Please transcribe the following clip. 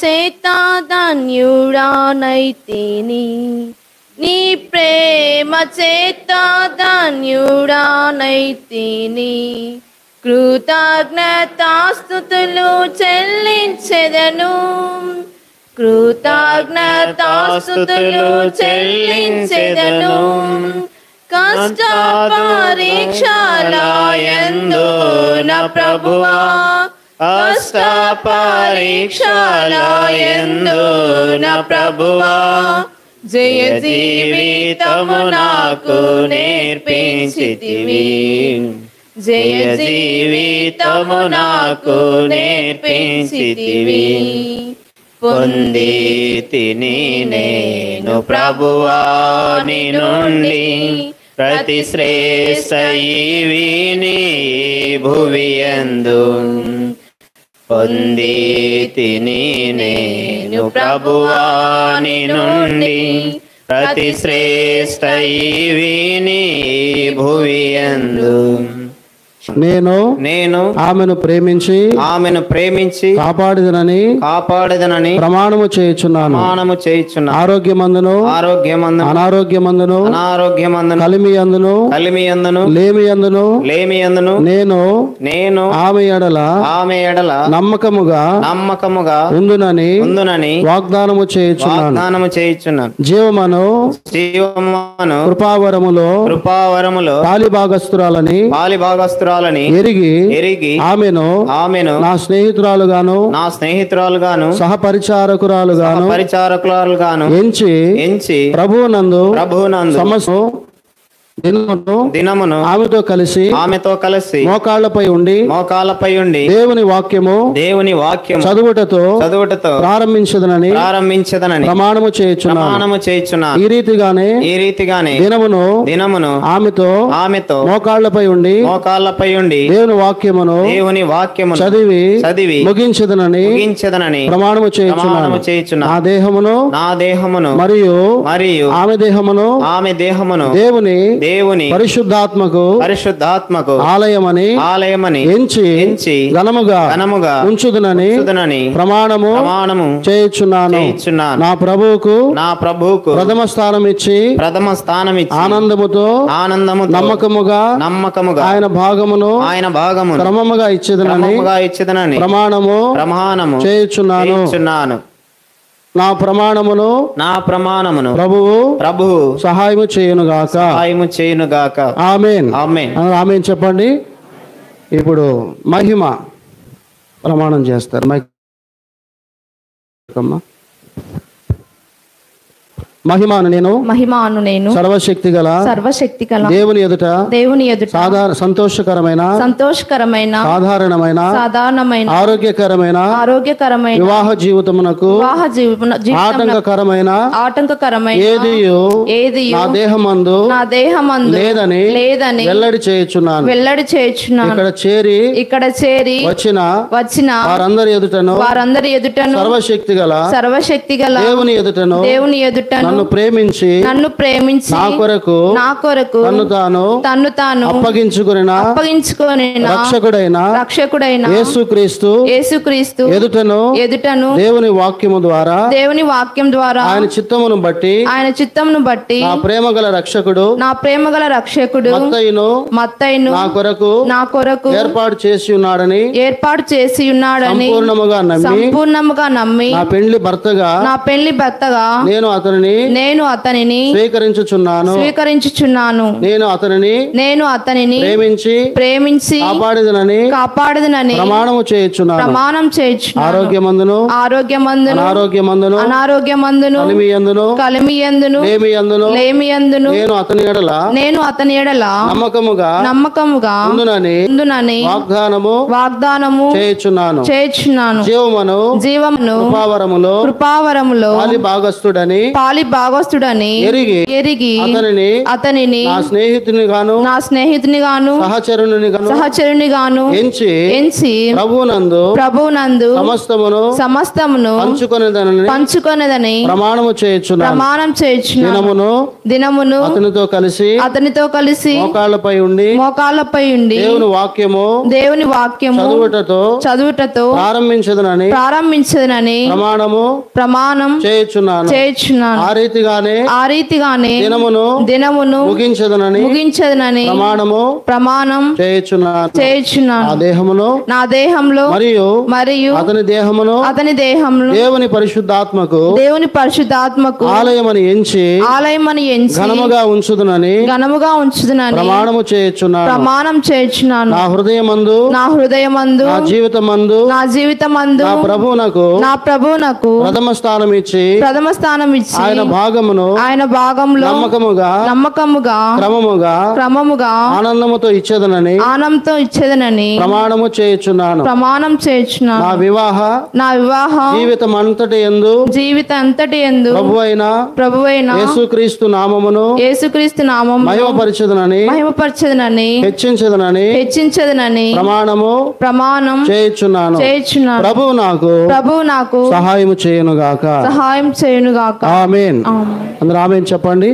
చేత ధన్యుడానైతిని, నీ ప్రేమ చేత ధన్యుడానైతిని. కృతజ్ఞతాస్తుతులు చెల్లించెదను, కృతజ్ఞతాస్తుతులు చెల్లించెదను. కష్ట పరీక్షలయందు నా ప్రభువా, కష్ట పరీక్షలయందు నా ప్రభువా, జయ జీవితము నాకు నేర్పించితివి, జయ జీవితము నాకు నేర్పించితివి. పొందితిని నేను ప్రభువా నీ నుండి ప్రతి శ్రేష్ఠ ఈవిని భువియందు. పొందితిని నేను ప్రభువా నీ నుండి ప్రతి శ్రేష్ఠ ఈవిని భువియందు. నేను ఆమెను ప్రేమించి కాపాడదనని ప్రమాణము చేయుచున్నాను. ఆరోగ్యమందును అనారోగ్యమందును కలిమియందును లేమియందును నేను ఆమె ఎడల నమ్మకముగా ఉందునని వాగ్దానము చేయుచున్నాను. జీవమను కృపావరములో పాలిభాగస్తురాలని ఎరిగి ఆమెను నా స్నేహితురాలుగాను సహపరిచారకురాలుగాను ఎంచి ప్రభువునందు సమస్త దినమును ఆమెతో కలిసి మోకాళ్లపై ఉండి దేవుని వాక్యము చదువుటతో ప్రారంభించదనని ప్రమాణము చేయుచున్నాను. ఈ రీతిగానే దినమును ఆమెతో మోకాళ్లపై ఉండి దేవుని వాక్యమును చదివి ముగించదనని ప్రమాణము చేయుచున్నాను. నా దేహమును మరియు ఆమె దేహమును దేవుని పరిశుద్ధాత్మకు ఆలయమని ఎంచి ఘనముగా ఉంచుదునని ప్రమాణము చేయుచున్నాను. నా ప్రభువుకు ప్రథమ స్థానం ఇచ్చి ఆనందముతో నమ్మకముగా ఆయన భాగమును క్రమముగా ఇచ్చేదనని ప్రమాణము చేయుచున్నాను. నా ప్రమాణమును ప్రభువు సహాయము చేయునుగాక. ఆమేన్ చెప్పండి. ఇప్పుడు మహిమ ప్రమాణం చేస్తారు. మహిమాను నేను సర్వశక్తి గల దేవుని ఎదుట సంతోషకరమైన సాధారణమైన ఆరోగ్యకరమైన వివాహ జీవితమునకు ఆటంకకరమైన ఏది నా దేహమందు లేదని వెల్లడి చేయుచున్నాను. ఇక్కడ చేరి వచ్చిన వారందరి ఎదుటను సర్వశక్తి గల దేవుని ఎదుటను నన్ను ప్రేమించి నా కొరకు తన్ను తాను అప్పగించుకొనిన రక్షకుడైన యేసుక్రీస్తు ఎదుటను దేవుని వాక్యము ద్వారా ఆయన చిత్తమును బట్టి నా ప్రేమగల రక్షకుడు మత్తయిను నా కొరకు ఏర్పాటు చేసి ఉన్నాడని సంపూర్ణముగా నమ్మి నా పెండ్లి భర్తగా నేను అతనిని స్వీకరించుచున్నాను. నేను అతనిని ప్రేమించి కాపాడదనని ప్రమాణం చేయుచున్నాను. ఆరోగ్యమందును అనారోగ్యమందును కలిమియందును లేమియందును నేను అతని ఎడల నమ్మకముగా ఉందునని వాగ్దానము చేయుచున్నాను. జీవమును కృపావరములో పాలి భాగస్తుడని ఎరిగి అతనిని నా స్నేహితుని గాను సహచరుని గాను ఎంచి ప్రభువునందు సమస్తమును పంచుకొనేదని ప్రమాణం చేయుచున్నాను. దినమును అతనితో కలిసి మోకాళ్ళపై ఉండి దేవుని వాక్యము చదువుటతో ప్రారంభించదనని ప్రమాణం చేయుచున్నాను. ఆ రీతిగానే దినమును ముగించదనని ప్రమాణం చేయుచున్నాను. నా దేహంలో మరియు అతని దేహంలో దేవుని పరిశుద్ధాత్మకు ఆలయమని ఎంచి ఘనముగా ఉంచుదునని ప్రమాణం చేయుచున్నాను. నా హృదయమందు నా జీవితమందు నా ప్రభువునకు ప్రథమ స్థానం ఇచ్చి ఆయన భాగంలో నమ్మకముగా క్రమముగా ఆనందముతో ఇచ్చేదనని ప్రమాణము చేయుచున్నాను. నా వివాహ జీవితం అంతటి యందు ప్రభువైన యేసుక్రీస్తు నామమును మహిమపరచెదనని హెచ్చించదనని ప్రమాణం చేయుచున్నాను. ప్రభువు నాకు సహాయం చేయునుగాక. ఆమేన్. అందరూ ఆమేన్ చెప్పండి.